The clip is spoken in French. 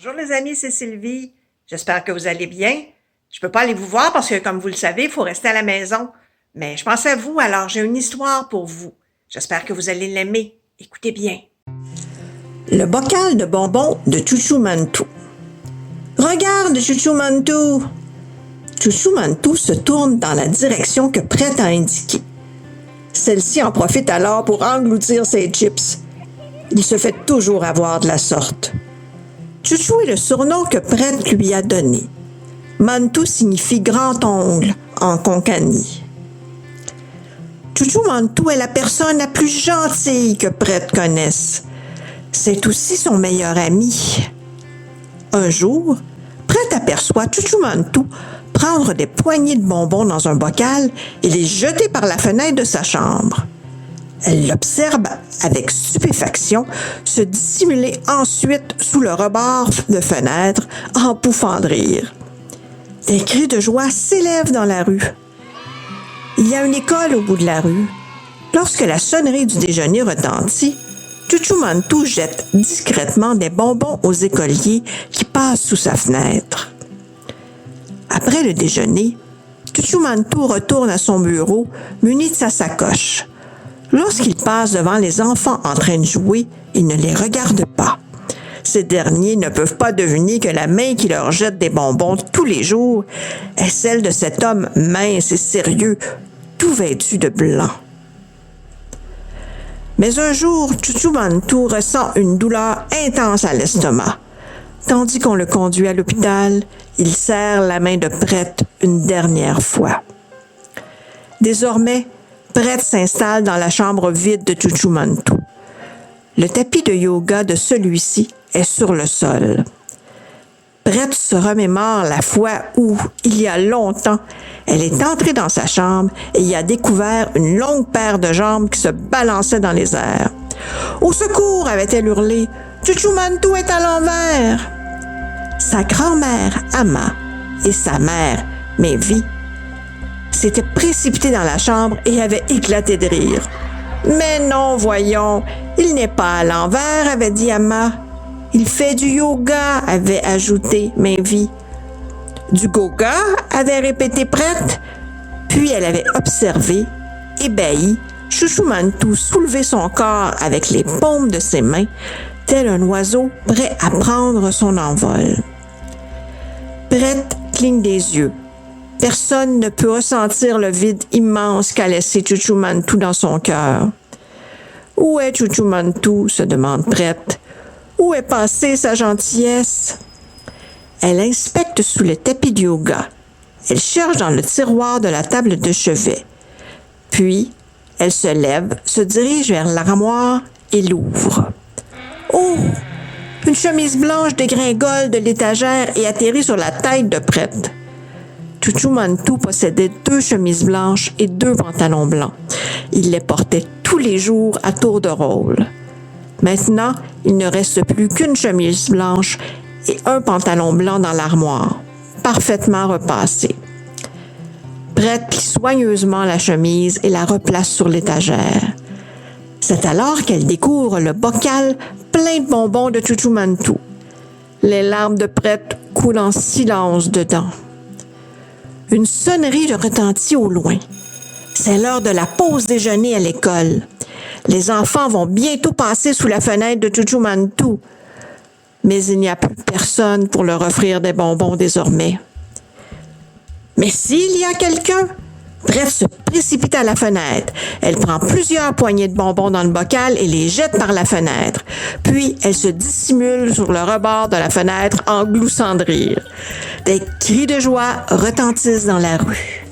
Bonjour les amis, c'est Sylvie. J'espère que vous allez bien. Je peux pas aller vous voir parce que, comme vous le savez, il faut rester à la maison. Mais je pense à vous, alors j'ai une histoire pour vous. J'espère que vous allez l'aimer. Écoutez bien. Le bocal de bonbons de Chouchou Mantou. Regarde, Chouchou Mantou! Chouchou Mantou se tourne dans la direction que Prête a indiquée. Celle-ci en profite alors pour engloutir ses chips. Il se fait toujours avoir de la sorte. Chouchou est le surnom que Prête lui a donné. Mantou signifie grand ongle en konkani. Chouchou Mantou est la personne la plus gentille que Prête connaisse. C'est aussi son meilleur ami. Un jour, Prête aperçoit Chouchou Mantou prendre des poignées de bonbons dans un bocal et les jeter par la fenêtre de sa chambre. Elle l'observe avec stupéfaction se dissimuler ensuite sous le rebord de fenêtre en pouffant de rire. Des cris de joie s'élèvent dans la rue. Il y a une école au bout de la rue. Lorsque la sonnerie du déjeuner retentit, Chouchou Mantou jette discrètement des bonbons aux écoliers qui passent sous sa fenêtre. Après le déjeuner, Chouchou Mantou retourne à son bureau muni de sa sacoche. Lorsqu'il passe devant les enfants en train de jouer, il ne les regarde pas. Ces derniers ne peuvent pas deviner que la main qui leur jette des bonbons tous les jours est celle de cet homme mince et sérieux, tout vêtu de blanc. Mais un jour, Chouchou Mantou ressent une douleur intense à l'estomac. Tandis qu'on le conduit à l'hôpital, il serre la main de Prête une dernière fois. Désormais, Prête s'installe dans la chambre vide de Chouchou Mantou. Le tapis de yoga de celui-ci est sur le sol. Prête se remémore la fois où, il y a longtemps, elle est entrée dans sa chambre et y a découvert une longue paire de jambes qui se balançaient dans les airs. « Au secours !» avait-elle hurlé. « Chouchou Mantou est à l'envers !» Sa grand-mère, Amma, et sa mère, Mévi, s'étaient précipitées dans la chambre et avaient éclaté de rire. « Mais non, voyons, il n'est pas à l'envers, » avait dit Amma. « Il fait du yoga, » avait ajouté Mévi. « Du goga » avait répété Prête. Puis elle avait observé, ébahie, Chouchou Mantou soulever son corps avec les paumes de ses mains, tel un oiseau prêt à prendre son envol. Prête cligne des yeux. Personne ne peut ressentir le vide immense qu'a laissé Chouchou Mantou dans son cœur. « Où est Chouchou Mantou ?» se demande Prête. « Où est passée sa gentillesse ?» Elle inspecte sous le tapis de yoga. Elle cherche dans le tiroir de la table de chevet. Puis, elle se lève, se dirige vers l'armoire et l'ouvre. Oh! Une chemise blanche dégringole de l'étagère et atterrit sur la tête de Prête. Chouchou Mantou possédait 2 chemises blanches et 2 pantalons blancs. Il les portait tous les jours à tour de rôle. Maintenant, il ne reste plus qu'une chemise blanche et un pantalon blanc dans l'armoire, parfaitement repassé. Prête plie soigneusement la chemise et la replace sur l'étagère. C'est alors qu'elle découvre le bocal plein de bonbons de Chouchou Mantou. Les larmes de Prête coulent en silence dedans. Une sonnerie retentit au loin. C'est l'heure de la pause déjeuner à l'école. Les enfants vont bientôt passer sous la fenêtre de Chouchou Mantou. Mais il n'y a plus personne pour leur offrir des bonbons désormais. Mais s'il y a quelqu'un, Prête se précipite à la fenêtre. Elle prend plusieurs poignées de bonbons dans le bocal et les jette par la fenêtre. Puis, elle se dissimule sur le rebord de la fenêtre en gloussant de rire. Des cris de joie retentissent dans la rue.